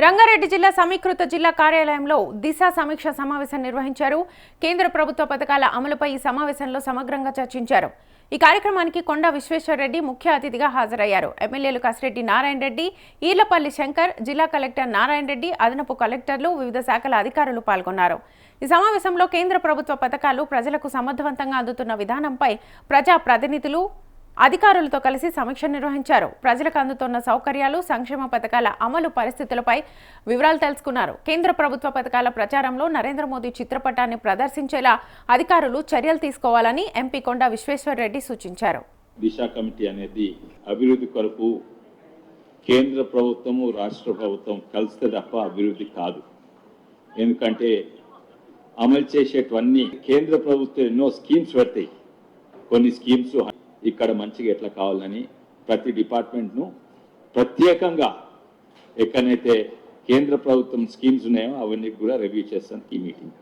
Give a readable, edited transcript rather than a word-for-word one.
రంగారెడ్డి జిల్లా సమీకృత జిల్లా కార్యాలయంలో దిశ సమీక్ష సమావేశం నిర్వహించారు. కేంద్ర ప్రభుత్వ పథకాల అమలుపై ఈ సమావేశంలో సమగ్రంగా చర్చించారు. ఈ కార్యక్రమానికి కొండా విశ్వేశ్వరరెడ్డి ముఖ్య అతిథిగా హాజరయ్యారు. ఎమ్మెల్యేలు కసిరెడ్డి నారాయణ రెడ్డి, ఈర్లపల్లి శంకర్, జిల్లా కలెక్టర్ నారాయణ రెడ్డి, అదనపు కలెక్టర్లు, వివిధ శాఖల అధికారులు పాల్గొన్నారు. ఈ సమావేశంలో కేంద్ర ప్రభుత్వ పథకాలు ప్రజలకు సమర్థవంతంగా అందుతున్న విధానంపై ప్రజా ప్రతినిధులు, అధికారులతో కలిసి సమీక్ష నిర్వహించారు. ప్రజలకు అందుతున్న సౌకర్యాలు, సంక్షేమ పథకాల అమలు పరిస్థితులపై వివరాలు తెలుసుకున్నారు. కేంద్ర ప్రభుత్వ పథకాల ప్రచారంలో నరేంద్ర మోదీ చిత్రపటాన్ని ప్రదర్శించేలా అధికారులు చర్యలు తీసుకోవాలని ఎంపీ కొండా విశ్వేశ్వరరెడ్డి సూచించారు. దిశ కమిటీ అనేది అభివృద్ధి కొరకు కేంద్ర ప్రభుత్వము రాష్ట్ర ప్రభుత్వం కలిస్తే తప్ప అభివృద్ధి కాదు. ఎందుకంటే అమలు చేసేటివన్నీ కేంద్ర ప్రభుత్వం ఎన్నో స్కీమ్స్ పెడతాయి. కొన్ని స్కీమ్స్ ఇక్కడ మంచిగా ఎట్లా కావాలని ప్రతి డిపార్ట్మెంట్ను ప్రత్యేకంగా ఎక్కడైతే కేంద్ర ప్రభుత్వం స్కీమ్స్ ఉన్నాయో అవన్నీ కూడా రివ్యూ చేస్తాను ఈ మీటింగ్.